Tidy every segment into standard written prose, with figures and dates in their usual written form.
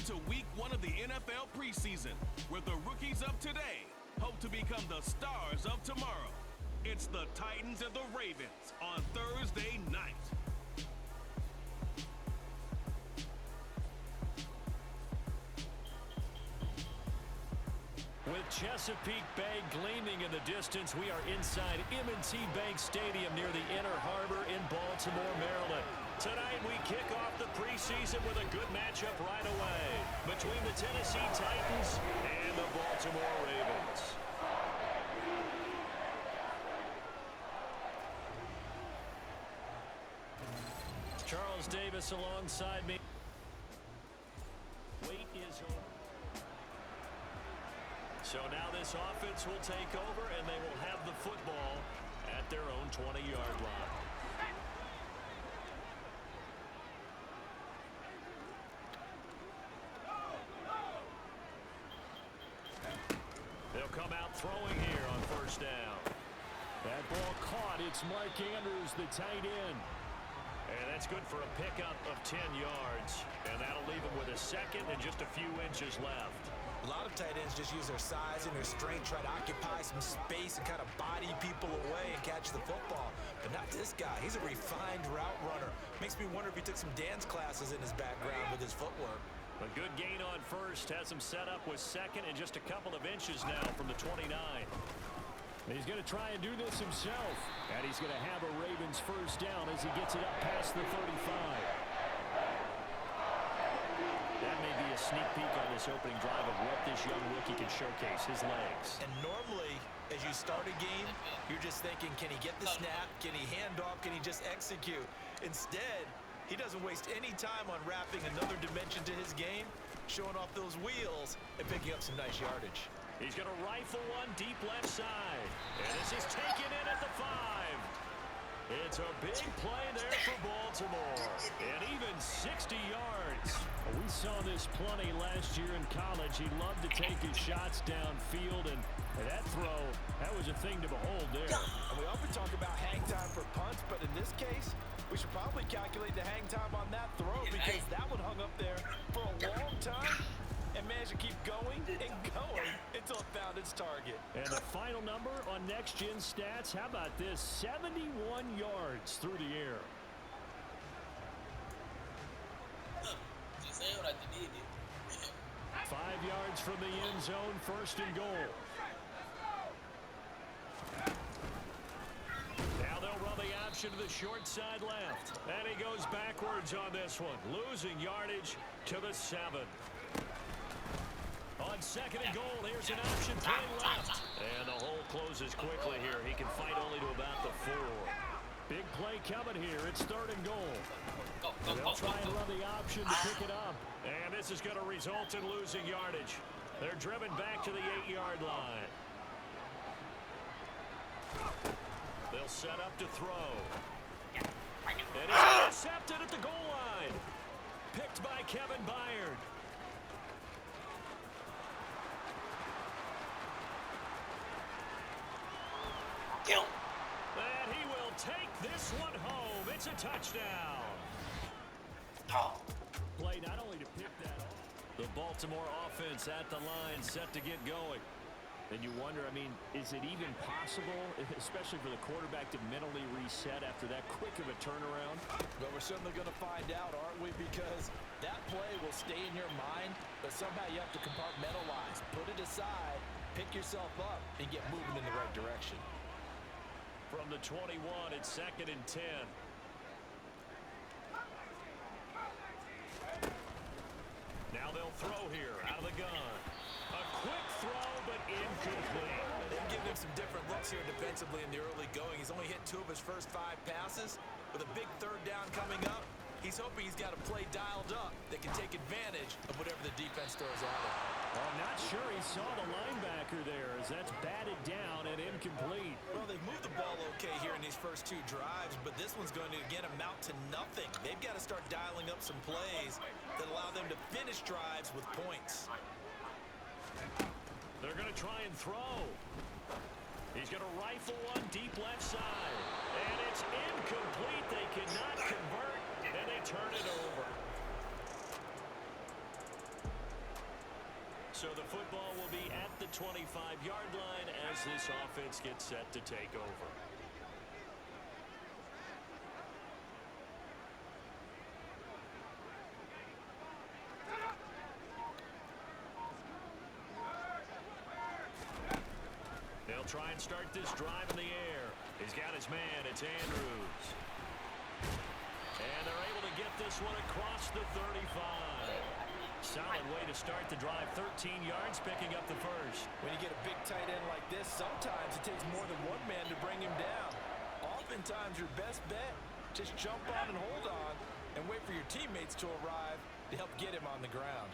Welcome to week 1 of the NFL preseason, where the rookies of today hope to become the stars of tomorrow. It's the Titans and the Ravens on Thursday night. With Chesapeake Bay gleaming in the distance, we are inside M&T Bank Stadium near the Inner Harbor in Baltimore, Maryland. Tonight we kick off the preseason with a good matchup right away between the Tennessee Titans and the Baltimore Ravens. Charles Davis alongside me. Wait is over. So now this offense will take over, and they will have the football at their own 20-yard line. They'll come out throwing here on first down. That ball caught. It's Mark Andrews, the tight end. And that's good for a pickup of 10 yards. And that'll leave him with a second and just a few inches left. A lot of tight ends just use their size and their strength, try to occupy some space and kind of body people away and catch the football. But not this guy. He's a refined route runner. Makes me wonder if he took some dance classes in his background with his footwork. A good gain on first has him set up with second and just a couple of inches now from the 29. He's going to try and do this himself. And he's going to have a Ravens first down as he gets it up past the 35. That may be a sneak peek on this opening drive of what this young rookie can showcase, his legs. And normally, as you start a game, you're just thinking, can he get the snap? Can he hand off? Can he just execute? Instead, he doesn't waste any time on wrapping another dimension to his game, showing off those wheels and picking up some nice yardage. He's going to rifle one deep left side. And this is taken in at the 5. It's a big play there for Baltimore. And even 60 yards. We saw this plenty last year in college. He loved to take his shots downfield, and that throw, that was a thing to behold there. And we often talk about hang time for punts, but in this case, we should probably calculate the hang time on that throw because that one hung up there for a long time and managed to keep going and going until it found its target. And the final number on Next Gen Stats, how about this? 71 yards through the air. 5 yards from the end zone, first and goal. Now they'll run the option to the short side left. And he goes backwards on this one, losing yardage to the 7. On second and goal, here's an option play left. And the hole closes quickly here. He can fight only to about the 4. Big play coming here. It's third and goal. They'll try and run the option to pick it up. And this is going to result in losing yardage. They're driven back to the 8-yard line. They'll set up to throw. And it's intercepted at the goal line. Picked by Kevin Byard. And he will take this one home. It's a touchdown. Play not only to pick that off. The Baltimore offense at the line set to get going. And you wonder, I mean, is it even possible, especially for the quarterback, to mentally reset after that quick of a turnaround? Well, we're certainly going to find out, aren't we? Because that play will stay in your mind, but somehow you have to compartmentalize. Put it aside, pick yourself up, and get moving in the right direction. From the 21, it's second and 10. Now they'll throw here out of the gun. A quick throw, but incomplete. They've given him some different looks here defensively in the early going. He's only hit 2 of his first 5 passes. With a big third down coming up, he's hoping he's got a play dialed up that can take advantage of whatever the defense throws at him. I'm not sure he saw the linebacker there as that's batted down and incomplete. Well, they've moved the ball okay here in these first 2 drives, but this one's going to, again, amount to nothing. They've got to start dialing up some plays that allow them to finish drives with points. They're going to try and throw. He's going to rifle one deep left side. And it's incomplete. They cannot convert, and they turn it over. as this offense gets set to take over. They'll try and start this drive in the air. He's got his man. It's Andrews. And they're able to get this one across the 35. Solid way to start the drive. 13 yards, picking up the first. When you get a big tight end like this, sometimes it takes more than one man to bring him down. Oftentimes, your best bet, just jump on and hold on and wait for your teammates to arrive to help get him on the ground.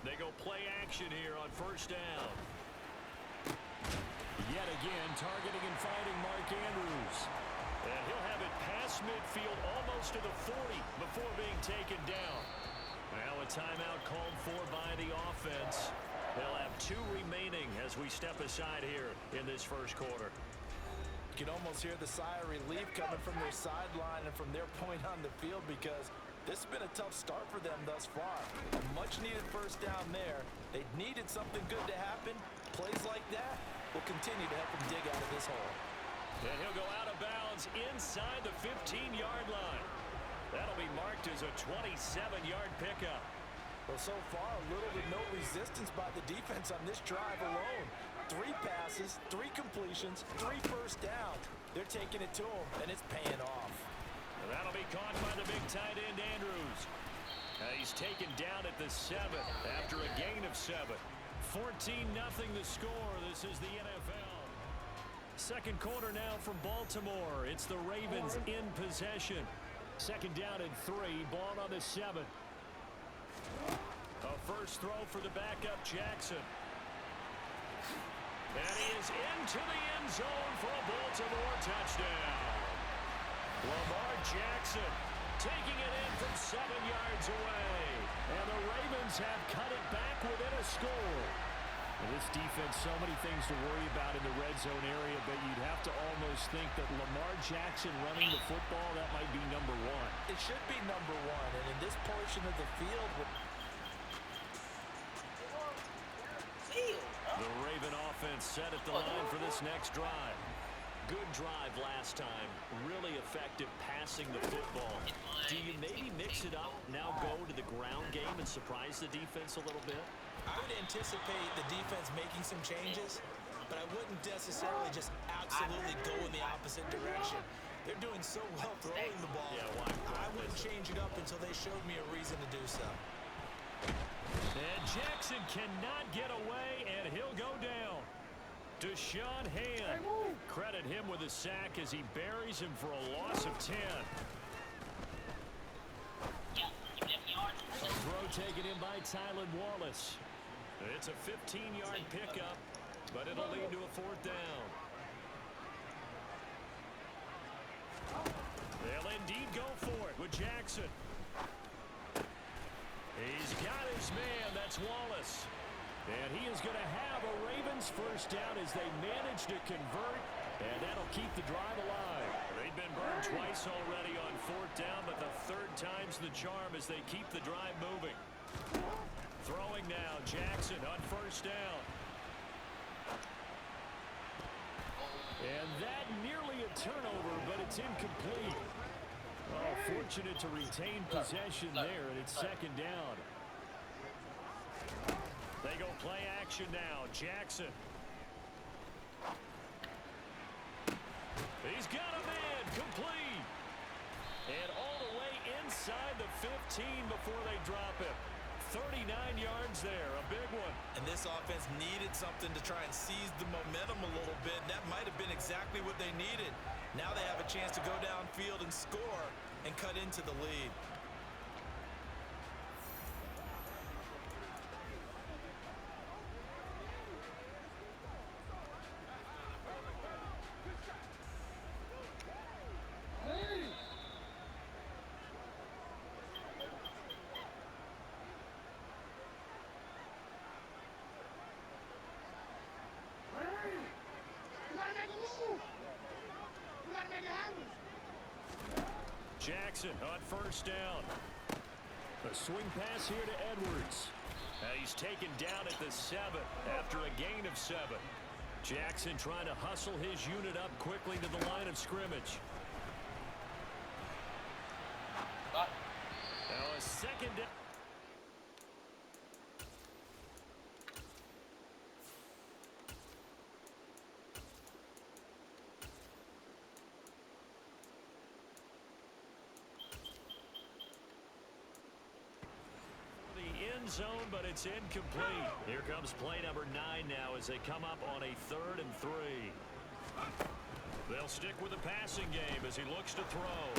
They go play action here on first down. Yet again, targeting and finding Mark Andrews. And he'll have it past midfield almost to the 40 before being taken down. Now a timeout called for by the offense. They'll have 2 remaining as we step aside here in this first quarter. You can almost hear the sigh of relief coming from their sideline and from their point on the field, because this has been a tough start for them thus far. A much-needed first down there. They needed something good to happen. Plays like that will continue to help them dig out of this hole. And he'll go out of bounds inside the 15-yard line. That'll be marked as a 27-yard pickup. Well, so far, little to no resistance by the defense on this drive alone. 3 passes, 3 completions, 3 first downs. They're taking it to them, and it's paying off. And that'll be caught by the big tight end, Andrews. He's taken down at the 7 after a gain of 7. 14-0 the score. This is the NFL. Second quarter now from Baltimore. It's the Ravens in possession. Second down and 3. Ball on the 7. A first throw for the backup, Jackson. And he is into the end zone for a Baltimore touchdown. Lamar Jackson taking it in from 7 yards away. And the Ravens have cut it back within a score. Well, this defense, so many things to worry about in the red zone area, but you'd have to almost think that Lamar Jackson running the football, that might be number 1. It should be number 1, and in this portion of the field, the Raven offense set at the line for this next drive. Good drive last time. Really effective passing the football. Do you maybe mix it up, now go to the ground game and surprise the defense a little bit? I would anticipate the defense making some changes, but I wouldn't necessarily just absolutely go in the opposite direction. They're doing so well throwing the ball. Yeah, why? I wouldn't change it up until they showed me a reason to do so. And Jackson cannot get away, and he'll go down. Deshaun Hand. Credit him with a sack as he buries him for a loss of 10. A throw taken in by Tylan Wallace. It's a 15-yard pickup, but it'll lead to a 4th down. They'll indeed go for it with Jackson. He's got his man. That's Wallace. And he is going to have a Ravens first down as they manage to convert, and that'll keep the drive alive. They've been burned twice already on 4th down, but the 3rd time's the charm as they keep the drive moving. Throwing now, Jackson on first down. And that nearly a turnover, but it's incomplete. Oh, fortunate to retain possession there, and it's 2nd down. They go play action now. Jackson. He's got a man. Complete. And all the way inside the 15 before they drop it. 39 yards there. A big one. And this offense needed something to try and seize the momentum a little bit. That might have been exactly what they needed. Now they have a chance to go downfield and score and cut into the lead. Jackson on first down. A swing pass here to Edwards. He's taken down at the 7 after a gain of 7. Jackson trying to hustle his unit up quickly to the line of scrimmage. Now a second down. Zone, but it's incomplete. Here comes play number 9 now as they come up on a 3rd and 3. They'll stick with the passing game as he looks to throw.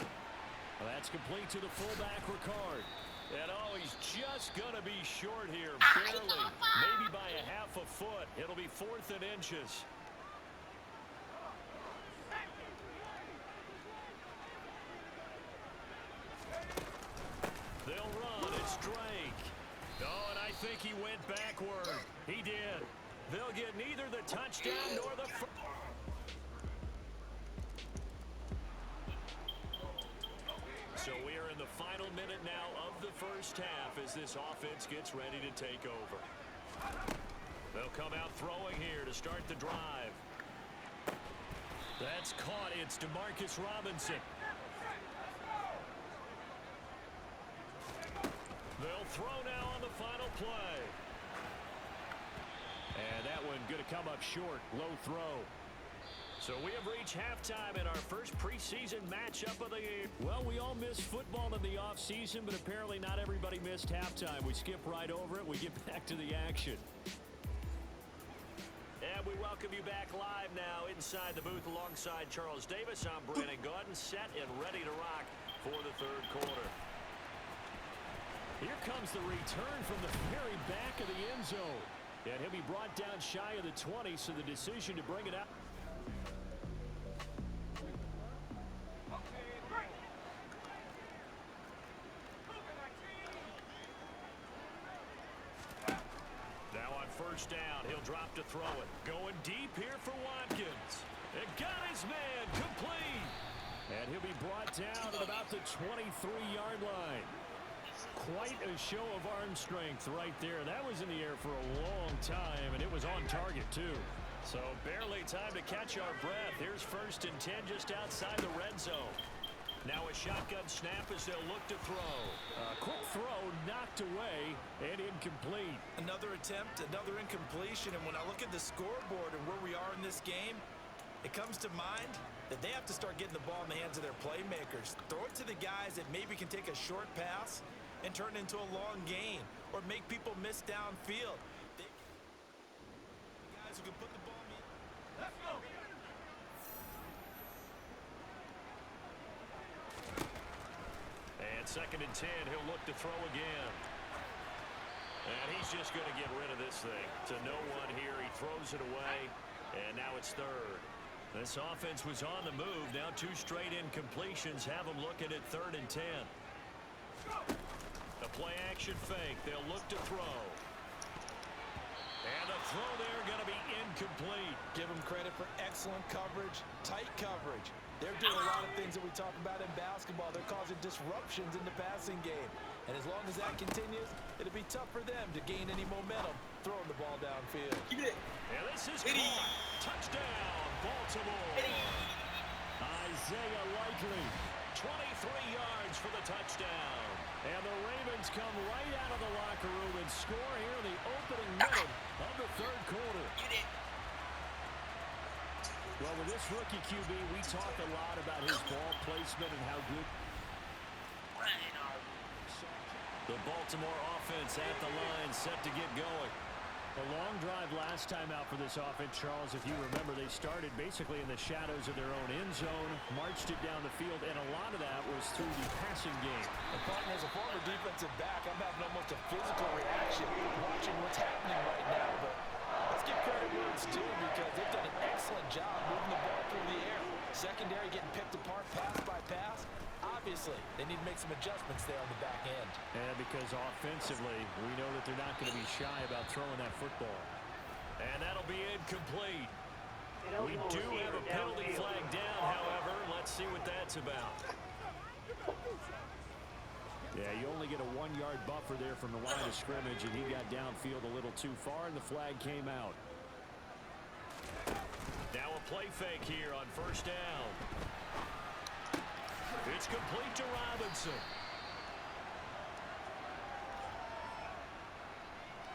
Well, that's complete to the fullback, Ricard. And oh, he's just going to be short here, barely, maybe by a half a foot. It'll be 4th and inches. They'll run. It's Drake. Oh, and I think he went backward. He did. They'll get neither the touchdown nor the... So we are in the final minute now of the first half as this offense gets ready to take over. They'll come out throwing here to start the drive. That's caught. It's DeMarcus Robinson. They'll throw now on the final play. And that one going to come up short. Low throw. So we have reached halftime in our first preseason matchup of the year. Well, we all missed football in the offseason, but apparently not everybody missed halftime. We skip right over it. We get back to the action. And we welcome you back live now inside the booth alongside Charles Davis. I'm Brandon Gaudin, set and ready to rock for the 3rd quarter. Here comes the return from the very back of the end zone. And he'll be brought down shy of the 20, so the decision to bring it out. Now on first down, he'll drop to throw it. Going deep here for Watkins. And got his man complete. And he'll be brought down at about the 23-yard line. Quite a show of arm strength right there. That was in the air for a long time, and it was on target, too. So barely time to catch our breath. Here's 1st and 10 just outside the red zone. Now a shotgun snap as they'll look to throw. Quick throw knocked away and incomplete. Another attempt, another incompletion, and when I look at the scoreboard and where we are in this game, it comes to mind that they have to start getting the ball in the hands of their playmakers. Throw it to the guys that maybe can take a short pass and turn it into a long gain or make people miss downfield. Guys who can put the ball in. Let's go. And 2nd and 10, he'll look to throw again. And he's just going to get rid of this thing to no one here. He throws it away, and now it's 3rd. This offense was on the move. Now 2 straight incompletions have them looking at 3rd and 10. The play-action fake. They'll look to throw. And the throw there going to be incomplete. Give them credit for excellent coverage, tight coverage. They're doing a lot of things that we talk about in basketball. They're causing disruptions in the passing game. And as long as that continues, it'll be tough for them to gain any momentum throwing the ball downfield. And this is caught. Touchdown, Baltimore. Isaiah Likely, 23 yards for the touchdown. And the Ravens come right out of the locker room and score here in the opening minute of the 3rd quarter. Well, with this rookie QB, we talk a lot about his ball placement and how good. The Baltimore offense at the line, set to get going. A long drive last time out for this offense, Charles. If you remember, they started basically in the shadows of their own end zone, marched it down the field, and a lot of that was through the passing game. And partner, as a former defensive back, I'm having almost a physical reaction watching what's happening right now. But let's give credit where it's due because they've done an excellent job moving the ball through the air. Secondary getting picked apart pass by pass. Obviously, they need to make some adjustments there on the back end. And because offensively, we know that they're not going to be shy about throwing that football. And that'll be incomplete. We do have a penalty flag down, however. Let's see what that's about. Yeah, you only get a 1-yard buffer there from the line of scrimmage, and he got downfield a little too far, and the flag came out. Now a play fake here on first down. It's complete to Robinson.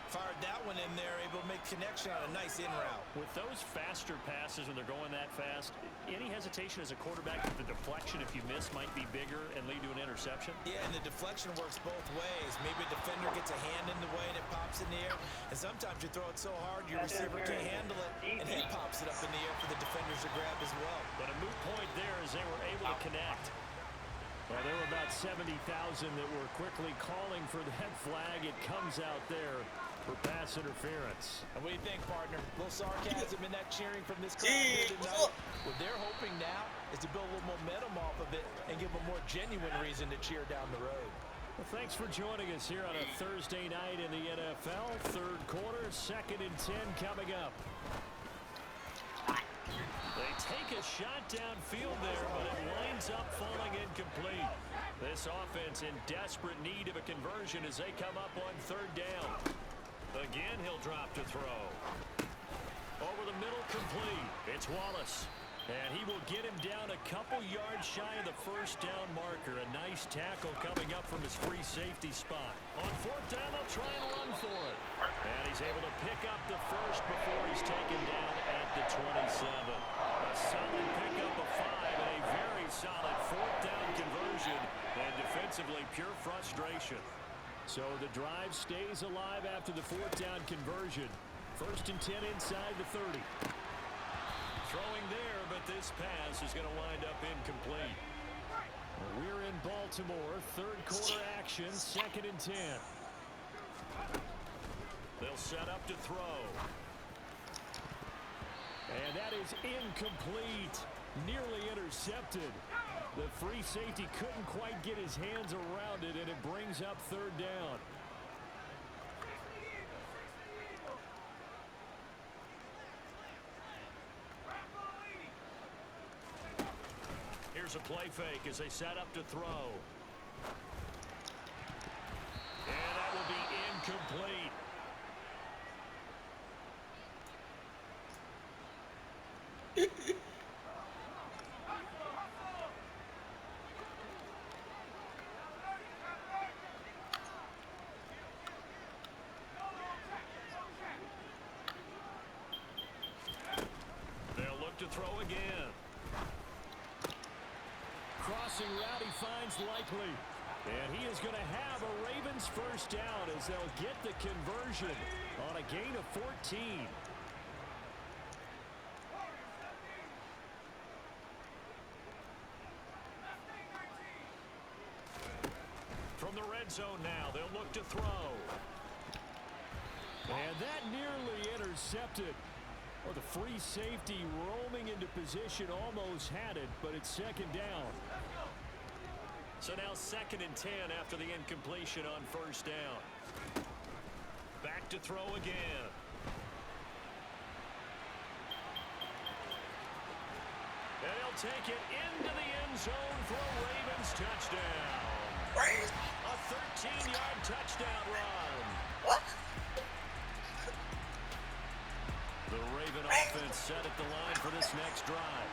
Fired that one in there, able to make connection on a nice in route. With those faster passes when they're going that fast, any hesitation as a quarterback that the deflection, if you miss, might be bigger and lead to an interception? Yeah, and the deflection works both ways. Maybe a defender gets a hand in the way and it pops in the air. And sometimes you throw it so hard your receiver can't handle it, and he pops it up in the air for the defenders to grab as well. But a moot point there as they were able to connect. Well, there were about 70,000 that were quickly calling for that flag. It comes out there for pass interference. And what do you think, partner? A little sarcasm in that cheering from this crowd here tonight. What they're hoping now is to build a little momentum off of it and give them a more genuine reason to cheer down the road. Well, thanks for joining us here on a Thursday night in the NFL. Third quarter, 2nd and 10 coming up. They take a shot downfield there, but it winds up falling incomplete. This offense in desperate need of a conversion as they come up on third down. Again, he'll drop to throw. Over the middle, complete. It's Wallace. And he will get him down a couple yards shy of the first down marker. A nice tackle coming up from his free safety spot. On fourth down, they'll try and run for it. And he's able to pick up the first before he's taken down at the 27. A solid pickup of 5 and a very solid fourth down conversion. And defensively, pure frustration. So the drive stays alive after the fourth down conversion. 1st and 10 inside the 30. Throwing there, but this pass is going to wind up incomplete. We're in Baltimore. Third quarter action. 2nd and 10. They'll set up to throw. And that is incomplete. Nearly intercepted. The free safety couldn't quite get his hands around it, and it brings up third down. Here's a play fake as they set up to throw. And that will be incomplete. They'll look to throw again. Crossing route, he finds Likely. And he is going to have a Ravens first down as they'll get the conversion on a gain of 14. From the red zone now, they'll look to throw. And that nearly intercepted. Well, the free safety roaming into position almost had it, but it's 2nd down. So now 2nd and 10 after the incompletion on first down. Back to throw again. And he'll take it into the end zone for a Ravens touchdown. A 13-yard touchdown run. The Raven offense set at the line for this next drive.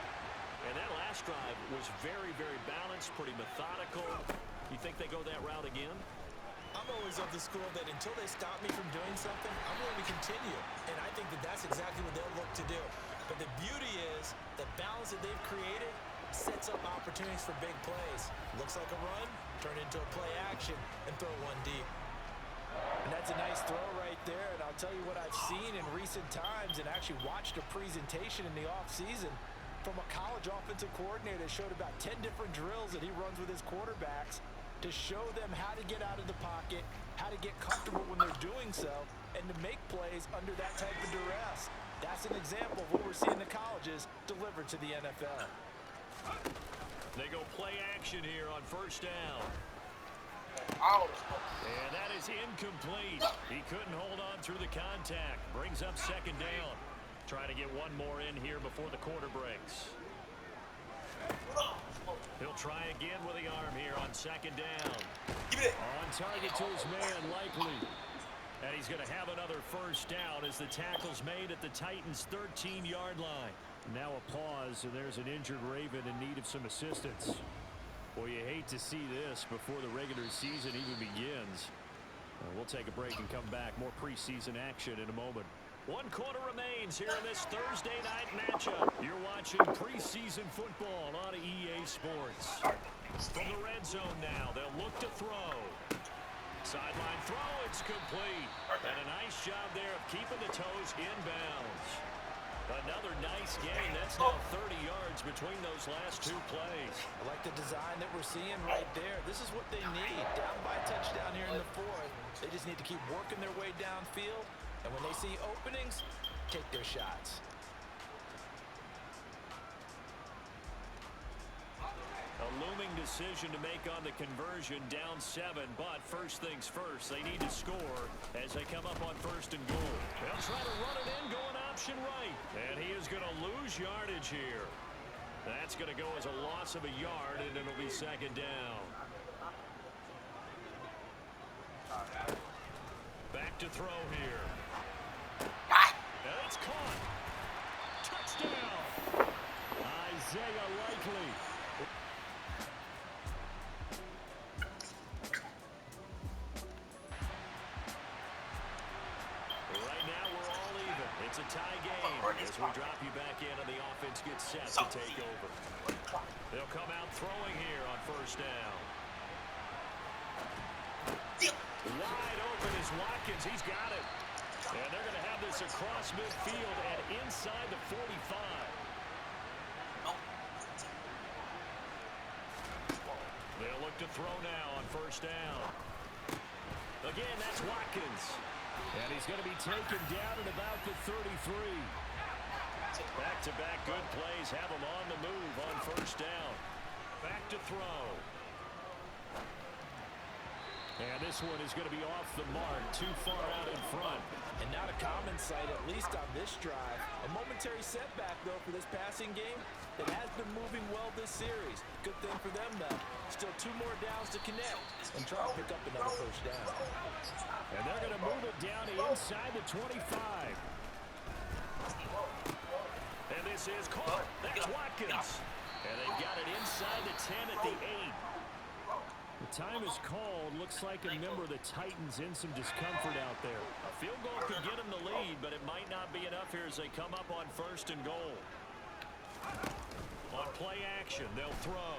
And that last drive was very, very balanced, pretty methodical. You think they go that route again? I'm always of the school that until they stop me from doing something, I'm going to continue. And I think that that's exactly what they'll look to do. But the beauty is the balance that they've created sets up opportunities for big plays. Looks like a run, turn into a play action, and throw one deep. And that's a nice throw right there. And I'll tell you what I've seen in recent times and actually watched a presentation in the offseason from a college offensive coordinator that showed about 10 different drills that he runs with his quarterbacks to show them how to get out of the pocket, how to get comfortable when they're doing so, and to make plays under that type of duress. That's an example of what we're seeing the colleges deliver to the NFL. They go play action here on first down. And that is incomplete. He couldn't hold on through the contact. Brings up 2nd down. Trying to get one more in here before the quarter breaks. He'll try again with the arm here on 2nd down. On target to his man, Likely. And he's going to have another first down as the tackle's made at the Titans' 13-yard line. Now a pause, and there's an injured Raven in need of some assistance. Well, you hate to see this before the regular season even begins. We'll take a break and come back. More preseason action in a moment. 1 quarter remains here in this Thursday night matchup. You're watching preseason football on EA Sports. From the red zone now, they'll look to throw. Sideline throw, it's complete. And a nice job there of keeping the toes inbounds. Another nice gain. That's now 30 yards between those last 2 plays. I like the design that we're seeing right there. This is what they need. Down by a touchdown here in the 4th. They just need to keep working their way downfield. And when they see openings, take their shots. A looming decision to make on the conversion, down 7, but first things first, they need to score as they come up on 1st and goal. They'll try to run it in, going option right, and he is going to lose yardage here. That's going to go as a loss of a yard, and it'll be 2nd down. Back to throw here. And it's caught. Touchdown. Isaiah Likely. It's a tie game as we drop you back in and the offense gets set to take over. They'll come out throwing here on 1st down. Wide open is Watkins. He's got it. And they're going to have this across midfield and inside the 45. They'll look to throw now on 1st down. Again, that's Watkins. And he's going to be taken down at about the 33. Back-to-back good plays have him on the move on 1st down. Back to throw. And this one is going to be off the mark, too far out in front. And not a common sight, at least on this drive. A momentary setback, though, for this passing game that has been moving well this series. Good thing for them, though. Still 2 more downs to connect and try to pick up another 1st down. And they're going to move it down to inside the 25. And this is caught. That's Watkins. And they got it inside the 10 at the 8. The time is called. Looks like a member of the Titans in some discomfort out there. A field goal could get them the lead, but it might not be enough here as they come up on 1st and goal. On play action, they'll throw.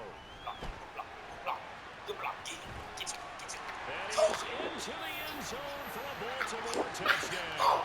And he's into the end zone for a Baltimore touchdown.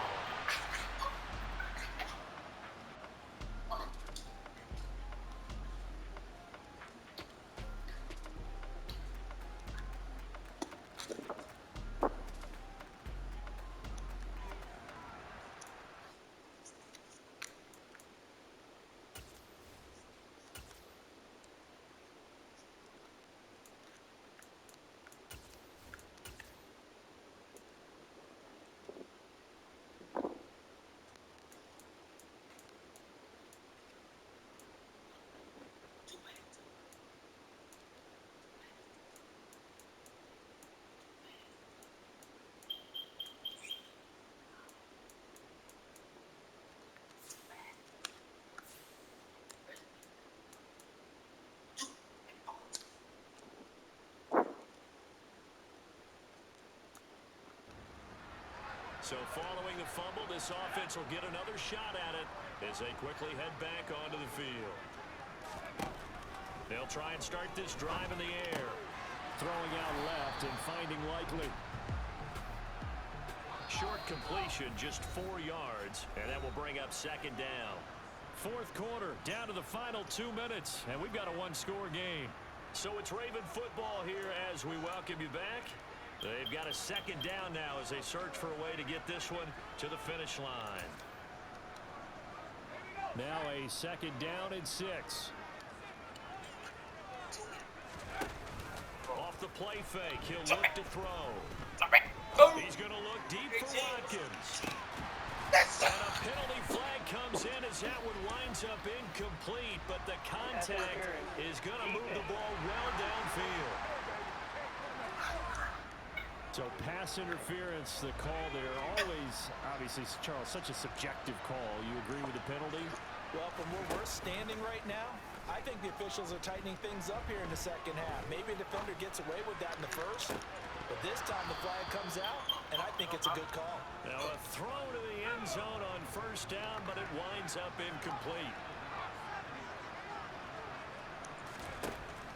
So following the fumble, this offense will get another shot at it as they quickly head back onto the field. They'll try and start this drive in the air. Throwing out left and finding Likely. Short completion, just 4 yards, and that will bring up 2nd down. 4th quarter, down to the final 2 minutes, and we've got a 1-score game. So it's Raven football here as we welcome you back. They've got a 2nd down now as they search for a way to get this one to the finish line. Now a 2nd down and 6. Off the play fake, he'll look to throw. He's going to look deep for Watkins. And a penalty flag comes in as that one winds up incomplete, but the contact is going to move the ball well downfield. So pass interference, the call there. Always, obviously, Charles, such a subjective call. You agree with the penalty? Well, from where we're standing right now, I think the officials are tightening things up here in the second half. Maybe a defender gets away with that in the first, but this time the flag comes out, and I think it's a good call. Now a throw to the end zone on first down, but it winds up incomplete.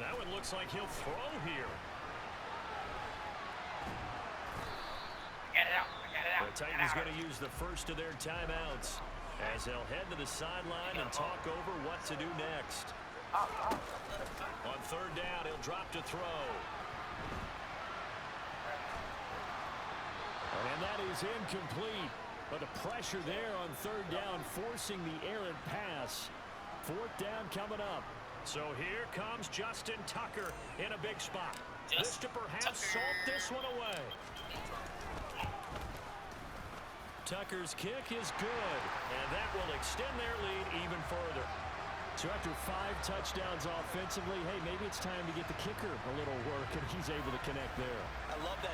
That one looks like he'll throw here. The Titans going to use the first of their timeouts as they'll head to the sideline and talk over what to do next. On third down, he'll drop to throw. And that is incomplete. But the pressure there on third down, forcing the errant pass. Fourth down coming up. So here comes Justin Tucker in a big spot. This to perhaps salt this one away. Tucker's kick is good, and that will extend their lead even further. So after 5 touchdowns offensively, hey, maybe it's time to get the kicker a little work, and he's able to connect there. I love that.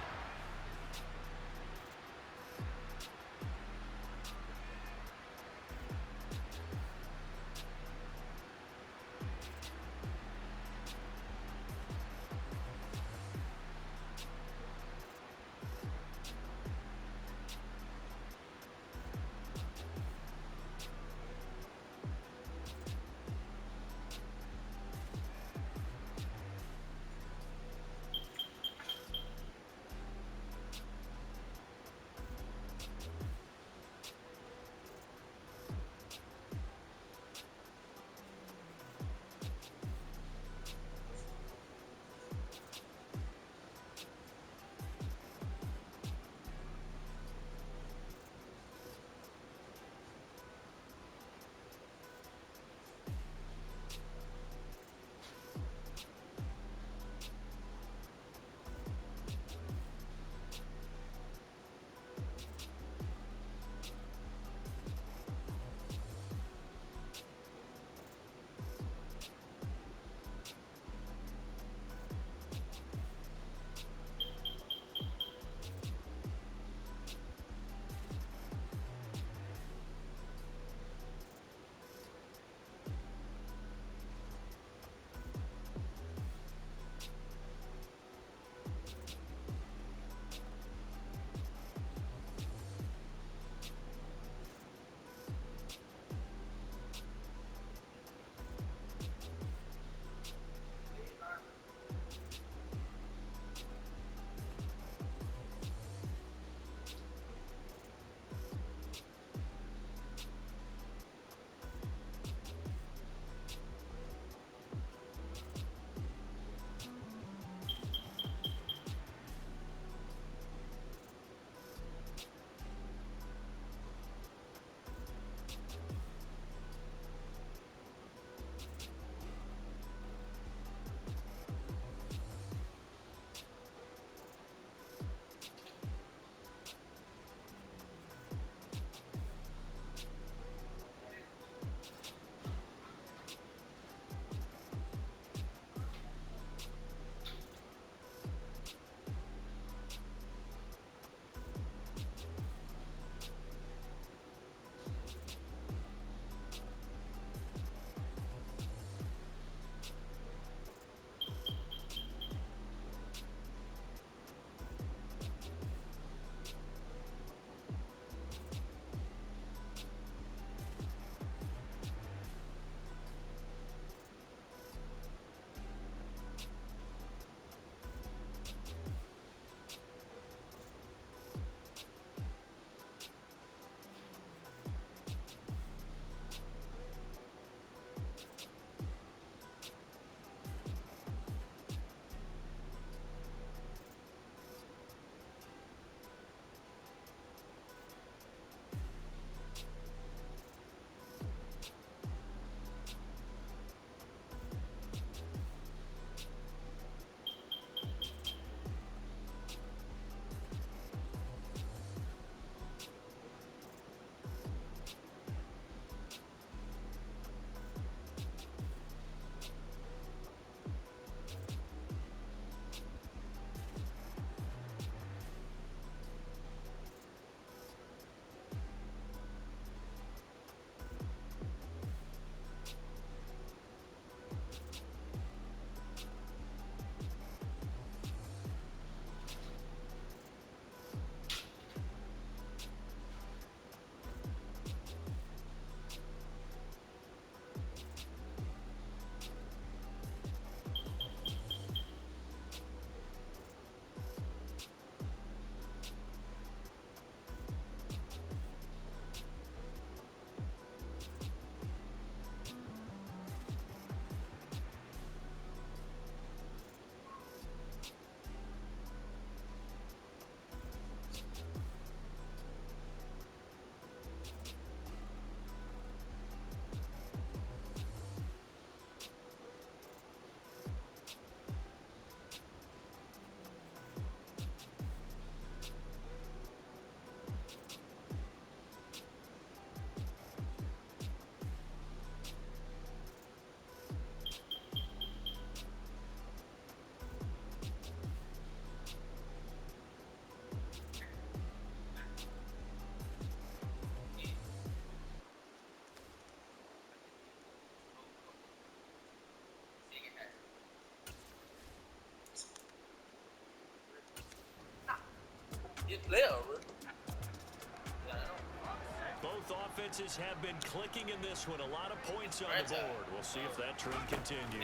Both offenses have been clicking in this one. A lot of points on the board. We'll see if that trend continues.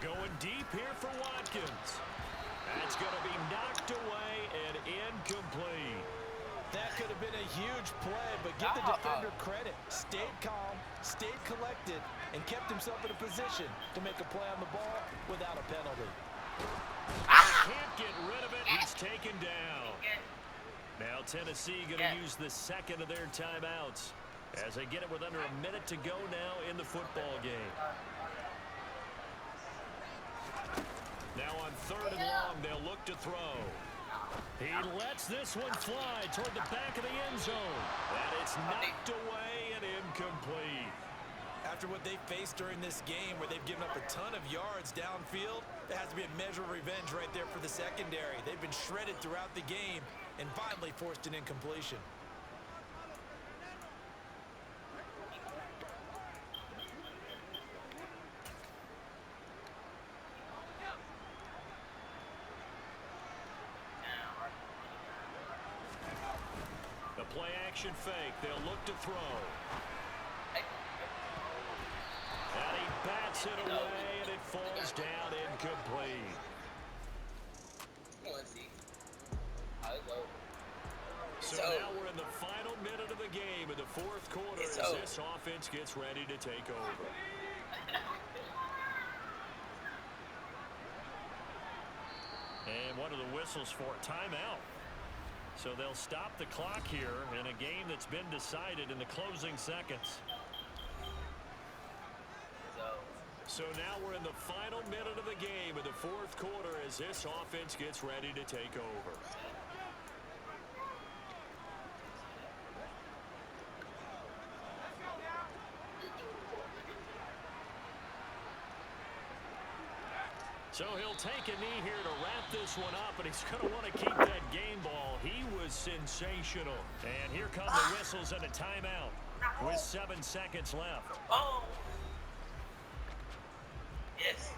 Going deep here for Watkins. That's going to be knocked away and incomplete. That could have been a huge play, but give the defender credit. Stayed calm, stayed collected, and kept himself in a position to make a play on the ball without a penalty. Can't get rid of it. He's taken down. Now Tennessee going to use the second of their timeouts as they get it with under a minute to go now in the football game. Now on 3rd and long, they'll look to throw. He lets this one fly toward the back of the end zone. And it's knocked away and incomplete. After what they faced during this game where they've given up a ton of yards downfield, there has to be a measure of revenge right there for the secondary. They've been shredded throughout the game and finally forced an incompletion. The play action fake. They'll look to throw. And he bats it away, and it falls down incomplete. So now we're in the final minute of the game in the 4th quarter as this offense gets ready to take over. And one of the whistles for a timeout. So they'll stop the clock here in a game that's been decided in the closing seconds. So now we're in the final minute of the game in the 4th quarter as this offense gets ready to take over. So he'll take a knee here to wrap this one up, and he's going to want to keep that game ball. He was sensational. And here come the whistles and a timeout with 7 seconds left. Yes.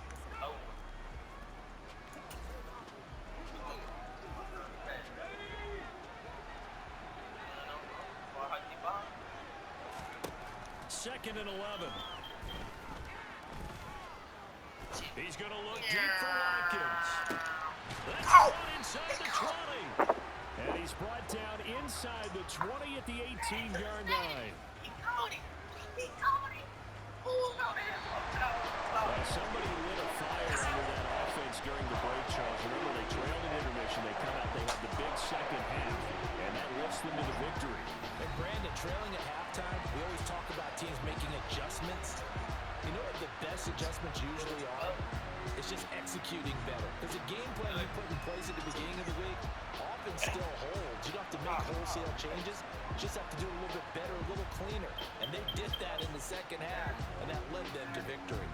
Second and 11. He's going to look deep for Watkins. That's one inside the 20. And he's brought down inside the 20 at the 18-yard line. Somebody lit a fire under that offense during the break, Charles. Remember, they trailed at intermission. They come out, they have the big second half, and that lifts them to the victory. And Brandon, trailing at halftime, we always talk about teams making adjustments. You know what the best adjustments usually are? It's just executing better. Because the game plan you put in place at the beginning of the week often still holds. You don't have to make wholesale changes. You just have to do a little bit better, a little cleaner. And they did that in the second half, and that led them to victory.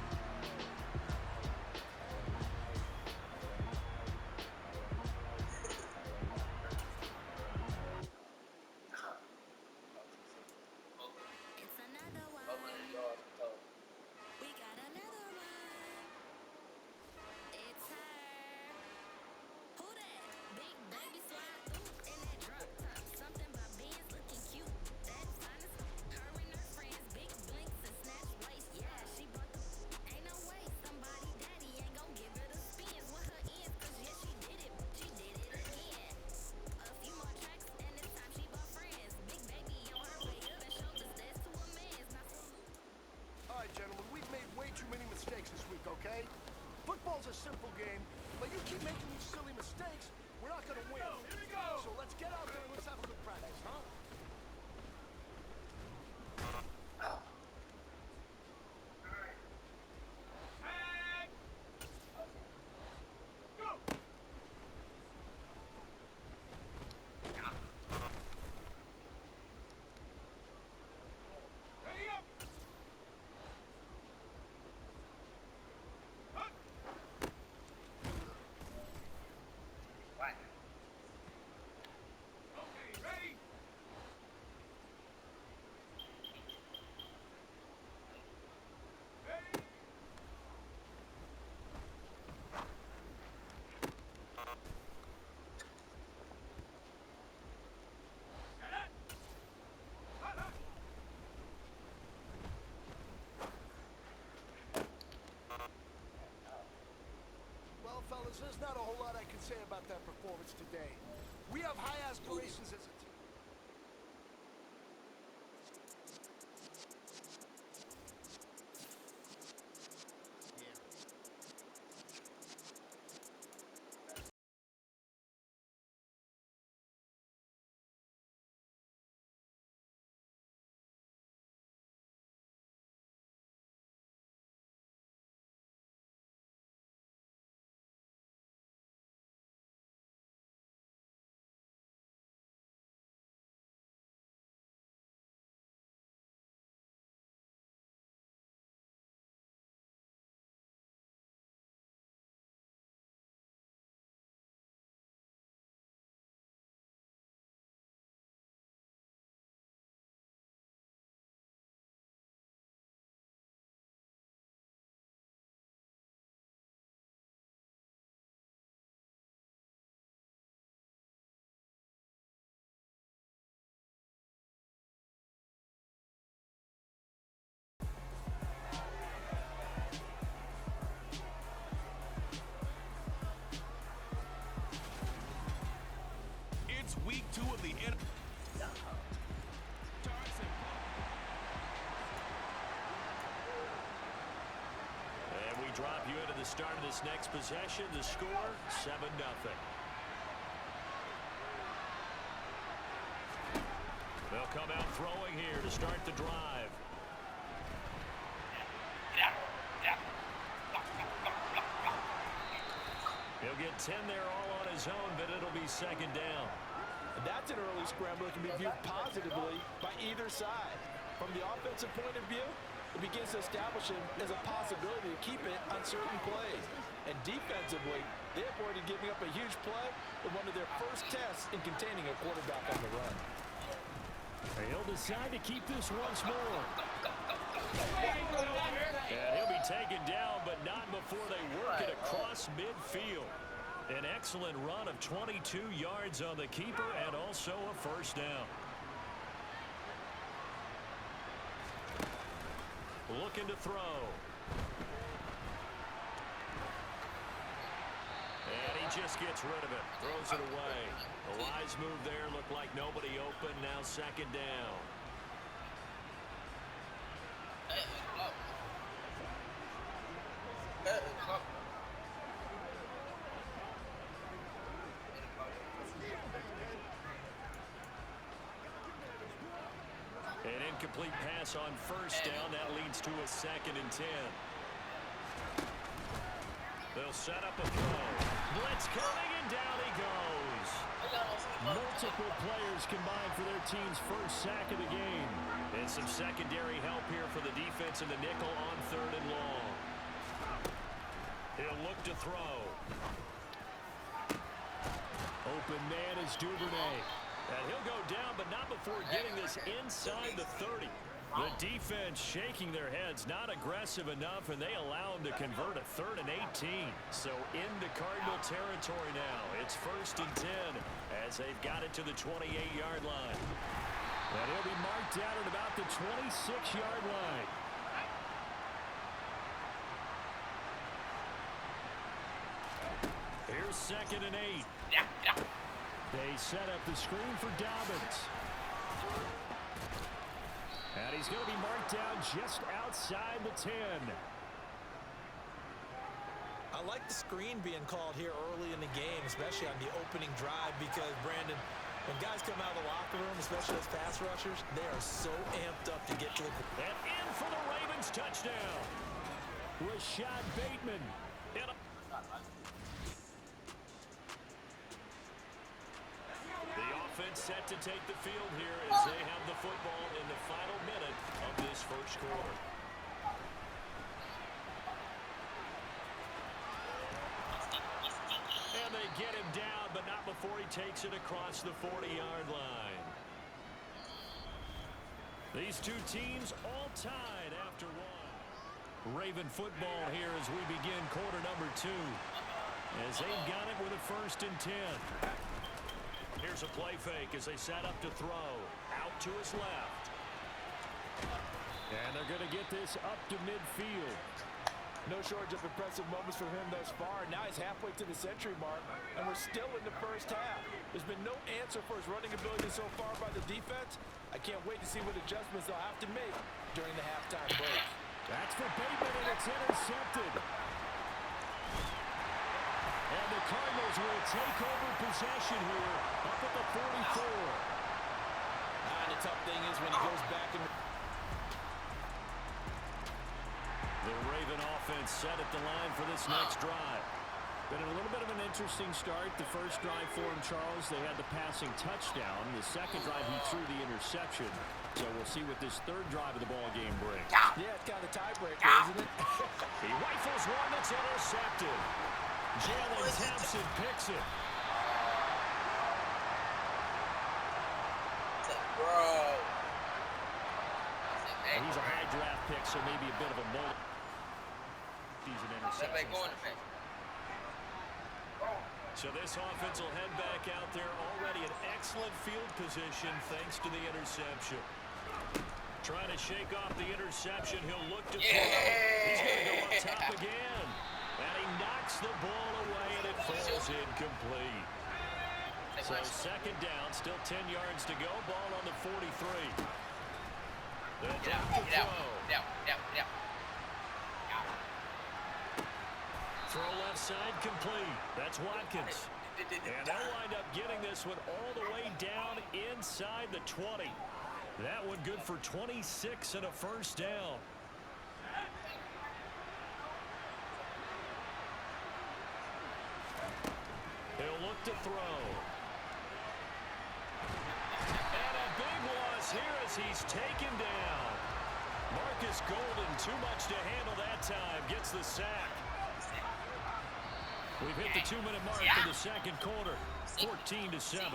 there's not a whole lot I can say about that performance today. We have high aspirations as a team. It's week 2 of the NFL. And we drop you into the start of this next possession. The score, 7-0. They'll come out throwing here to start the drive. He'll get 10 there all on his own, but it'll be second down. That's an early scramble that can be viewed positively by either side. From the offensive point of view, it begins to establish him as a possibility to keep it on certain plays. And defensively, they avoided giving up a huge play in one of their first tests in containing a quarterback on the run. He'll decide to keep this once more. And he'll be taken down, but not before they work it across midfield. An excellent run of 22 yards on the keeper and also a first down. Looking to throw. And he just gets rid of it. Throws it away. A wise move there. Looked like nobody open. Now second down. An incomplete pass on first down. That leads to a 2nd and 10. They'll set up a throw. Blitz coming, and down he goes. Multiple players combined for their team's first sack of the game. And some secondary help here for the defense in the nickel on 3rd and long. He'll look to throw. Open man is Duvernay. And he'll go down, but not before getting this inside the 30. The defense shaking their heads, not aggressive enough, and they allow him to convert a 3rd and 18. So into Cardinal territory now. It's 1st and 10 as they've got it to the 28-yard line. And he'll be marked out at about the 26-yard line. Here's 2nd and 8. They set up the screen for Dobbins. And he's going to be marked down just outside the 10. I like the screen being called here early in the game, especially on the opening drive, because, Brandon, when guys come out of the locker room, especially as pass rushers, they are so amped up to get to the... And in for the Ravens touchdown. Rashad Bateman. The offense set to take the field here as they have the football in the final minute of this first quarter. And they get him down, but not before he takes it across the 40-yard line. These two teams all tied after one. Raven football here as we begin quarter number 2. As they've got it with a 1st and 10. Here's a play fake as they set up to throw. Out to his left. And they're going to get this up to midfield. No shortage of impressive moments from him thus far. Now he's halfway to the century mark, and we're still in the first half. There's been no answer for his running ability so far by the defense. I can't wait to see what adjustments they'll have to make during the halftime break. That's for Bateman, and it's intercepted. And the Cardinals will take over possession here up at the 44. And the tough thing is when he goes back and... The Raven offense set at the line for this next drive. Been a little bit of an interesting start. The first drive for him, Charles, they had the passing touchdown. The second drive, he threw the interception. So we'll see what this third drive of the ball game brings. Yeah, it's kind of a tiebreaker, isn't it? He rifles one that's intercepted. Jalen Thompson picks it. Bro. He's a high draft pick, so maybe a bit of a multi. He's an interception. So this offense will head back out there, already in excellent field position thanks to the interception. Trying to shake off the interception. He'll look to throw. He's going to go up top again. And he knocks the ball away, and it falls incomplete. So second down, still 10 yards to go. Ball on the 43. They'll drop the throw. Throw left side complete. That's Watkins. And they'll wind up getting this one all the way down inside the 20. That one good for 26 and a first down. He'll look to throw. And a big loss here as he's taken down. Marcus Golden, too much to handle that time, gets the sack. We've hit the 2-minute mark for the second quarter, 14-7.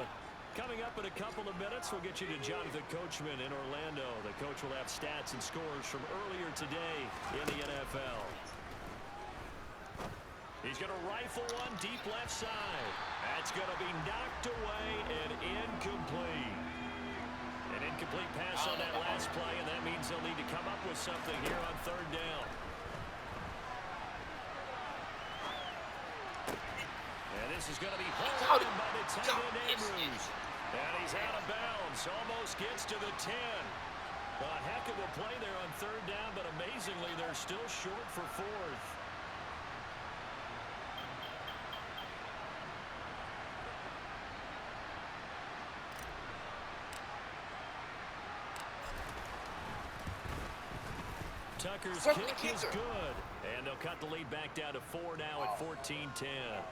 Coming up in a couple of minutes, we'll get you to Jonathan Coachman in Orlando. The coach will have stats and scores from earlier today in the NFL. He's going to rifle one deep left side. That's going to be knocked away and incomplete. An incomplete pass on that last play, and that means they'll need to come up with something here on third down. And this is going to be hauled in by the tight end Andrews. And he's out of bounds. Almost gets to the 10. A heck of a play there on third down, but amazingly, they're still short for fourth. Tucker's kick is good. And they'll cut the lead back down to 4 now at 14-10.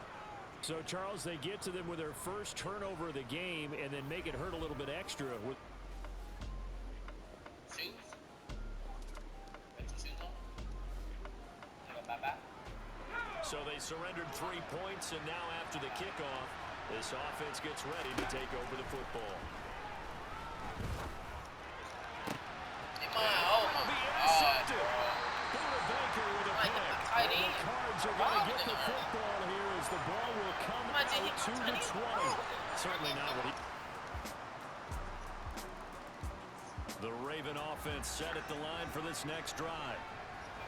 So, Charles, they get to them with their first turnover of the game and then make it hurt a little bit extra. So they surrendered 3 points, and now after the kickoff, this offense gets ready to take over the football. The Cards are going to get the football here as the ball will come out to the 20. Certainly not what he... The Raven offense set at the line for this next drive.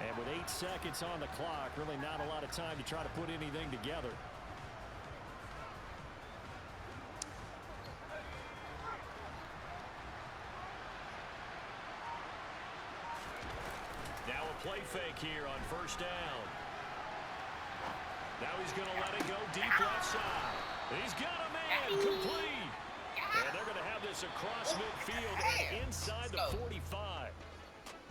And with 8 seconds on the clock, really not a lot of time to try to put anything together. Now a play fake here on first down. Now he's going to let it go deep left side. He's got a man complete. And they're going to have this across midfield and inside the 45.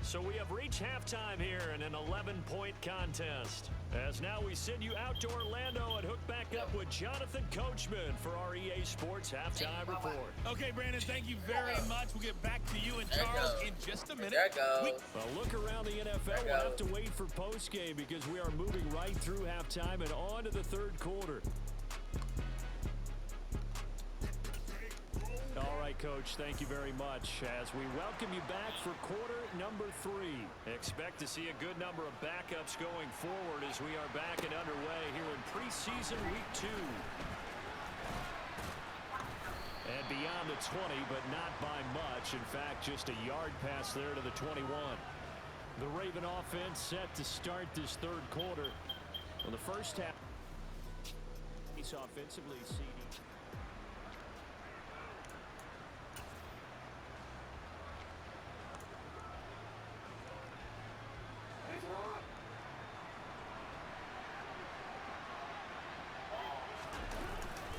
So we have reached halftime here in an 11-point contest. As now we send you out to Orlando and hook back up with Jonathan Coachman for our EA Sports Halftime Report. Okay, Brandon, thank you very much. We'll get back to you and Charles in just a minute. Well, look around the NFL. We'll have to wait for postgame because we are moving right through halftime and on to the third quarter. All right, Coach, thank you very much. As we welcome you back for quarter number 3. Expect to see a good number of backups going forward as we are back and underway here in preseason week 2. And beyond the 20, but not by much. In fact, just a yard pass there to the 21. The Raven offense set to start this third quarter. Well, the first half, he's offensively seeding.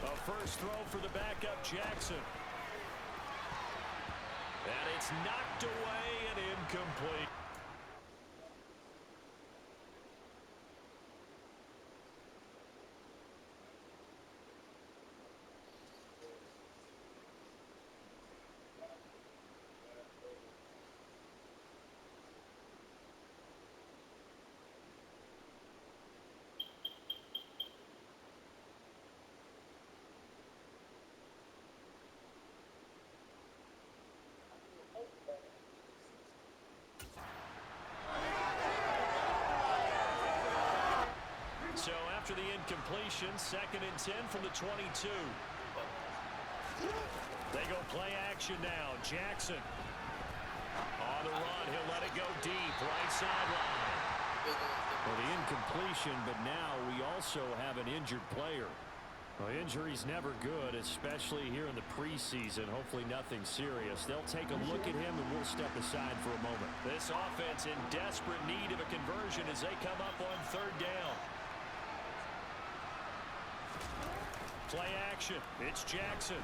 A first throw for the backup Jackson. And it's knocked away and incomplete. So after the incompletion, 2nd and 10 from the 22. They go play action now. Jackson on the run. He'll let it go deep. Right sideline. Well, the incompletion, but now we also have an injured player. Well, injury's never good, especially here in the preseason. Hopefully nothing serious. They'll take a look at him, and we'll step aside for a moment. This offense in desperate need of a conversion as they come up on 3rd down. Play action. It's Jackson.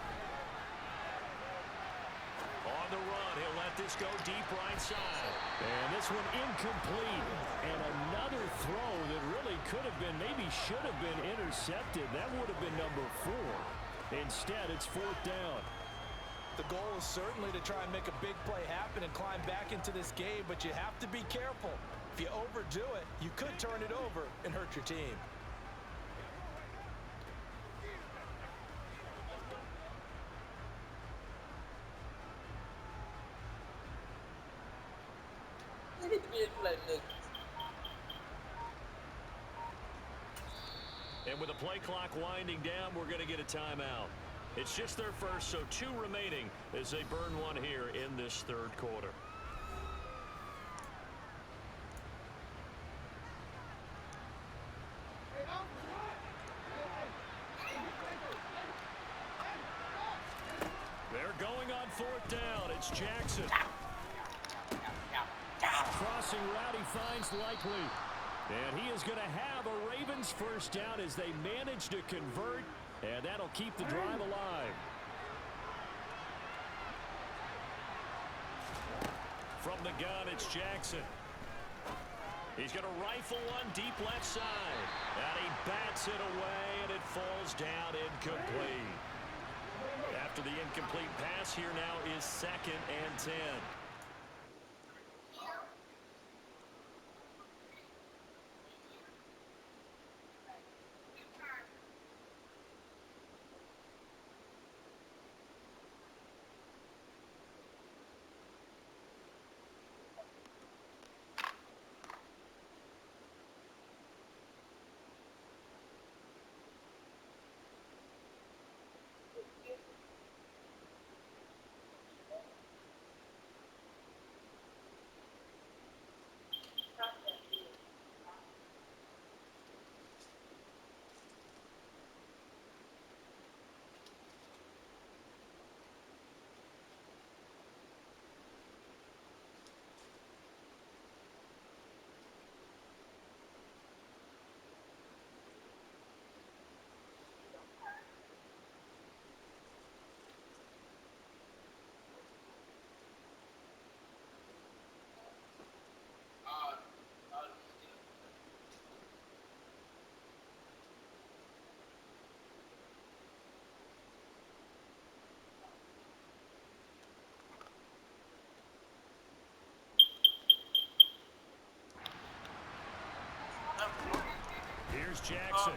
On the run. He'll let this go deep right side. And this one incomplete. And another throw that really could have been, maybe should have been intercepted. That would have been number 4. Instead, it's 4th down. The goal is certainly to try and make a big play happen and climb back into this game, but you have to be careful. If you overdo it, you could turn it over and hurt your team. And with the play clock winding down, we're going to get a timeout. It's just their first, so 2 remaining as they burn one here in this 3rd quarter. They're going on 4th down. It's Jackson. Crossing route, he finds Likely. And he is going to have a Ravens first down as they manage to convert, and that'll keep the drive alive. From the gun, it's Jackson. He's going to rifle one deep left side. And he bats it away, and it falls down incomplete. After the incomplete pass, here now is 2nd and 10. Here's Jackson.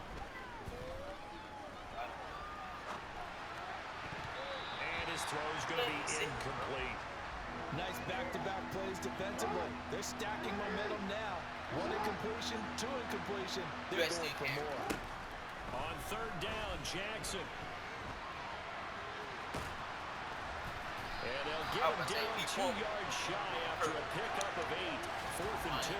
And his throw's going to be incomplete. Nice back-to-back plays defensively. They're stacking momentum now. 1 incompletion, 2 incompletion. They're going for more. On 3rd down, Jackson. And they'll get him down 2 yards shy after a pickup of 8. 4th and 2.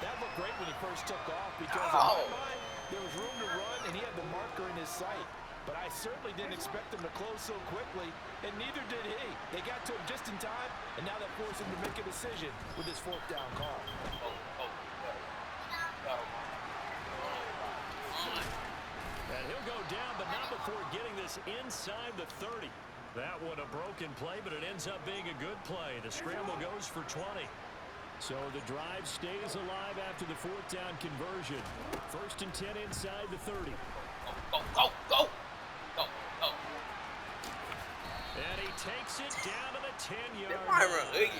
That looked great when he first took off because in my mind, there was room to run and he had the marker in his sight. But I certainly didn't expect him to close so quickly, and neither did he. They got to him just in time, and now that forced him to make a decision with his 4th down call. And he'll go down, but not before getting this inside the 30. That one a broken play, but it ends up being a good play. The scramble goes for 20. So the drive stays alive after the 4th down conversion. 1st and 10 inside the 30. And he takes it down to the 10-yard line.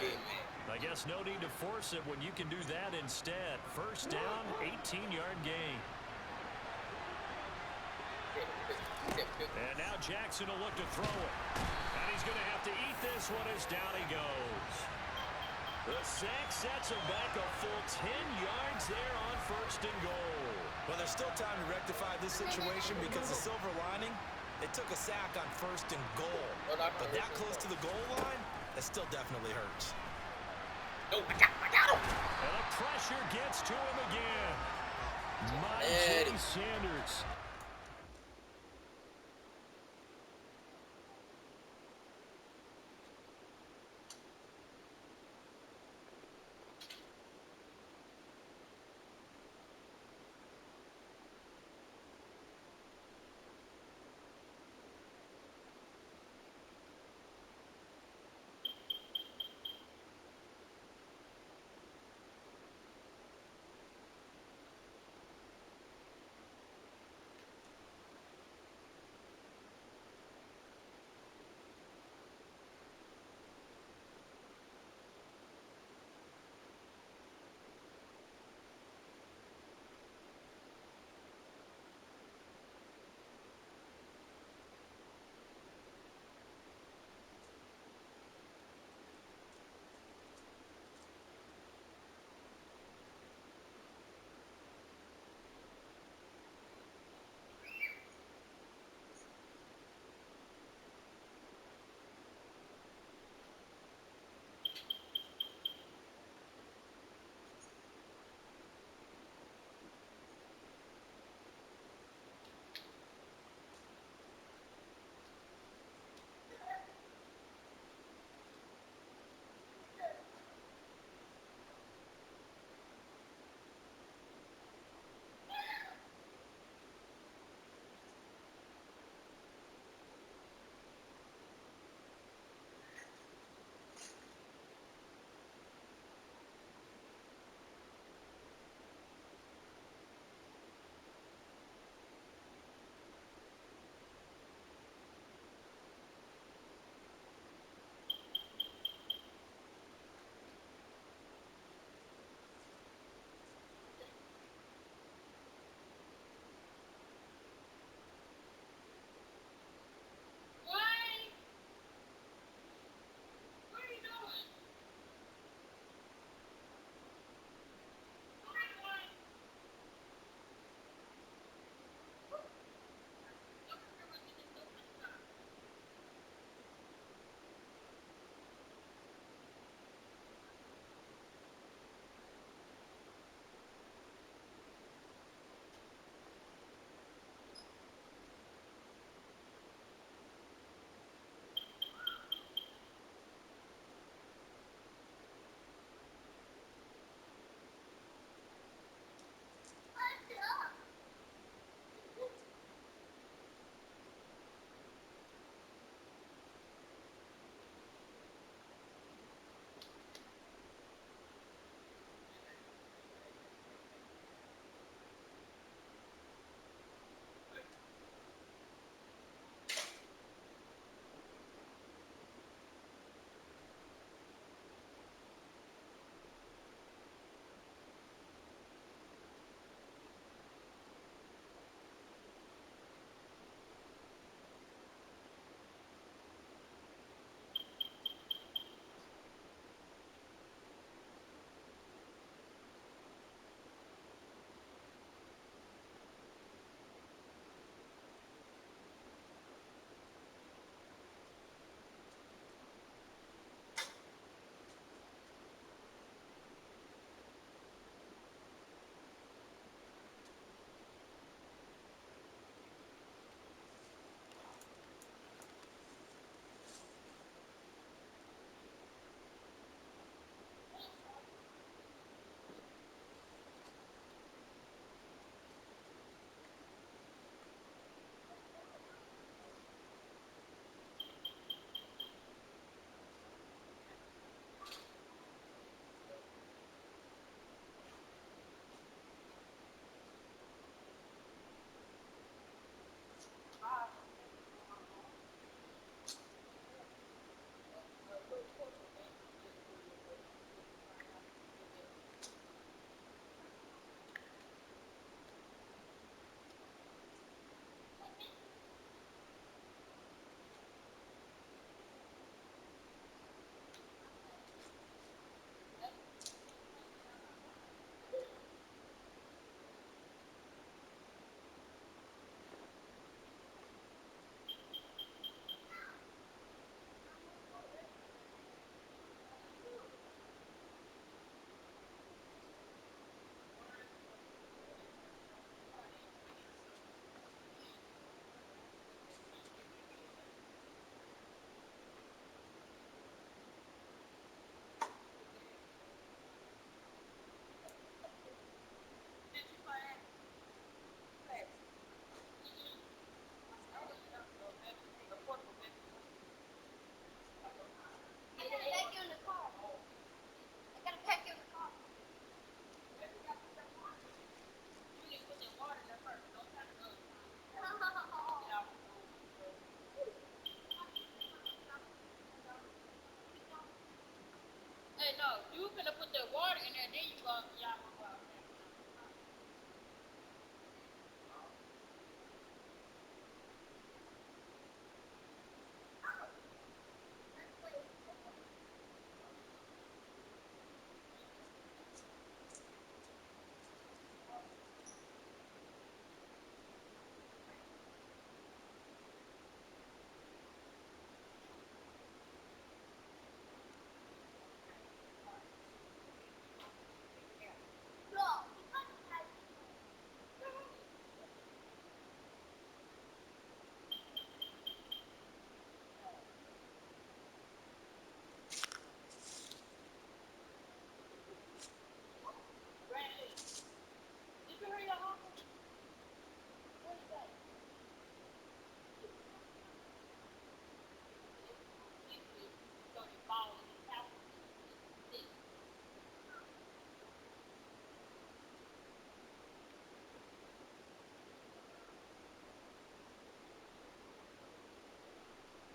I guess no need to force it when you can do that instead. 1st down, 18-yard gain. And now Jackson will look to throw it. And he's going to have to eat this one as down he goes. The sack sets him back a full 10 yards there on 1st and goal. Well, there's still time to rectify this situation because the silver lining, they took a sack on 1st and goal. But that close to the goal line, that still definitely hurts. And the pressure gets to him again. Myjai Sanders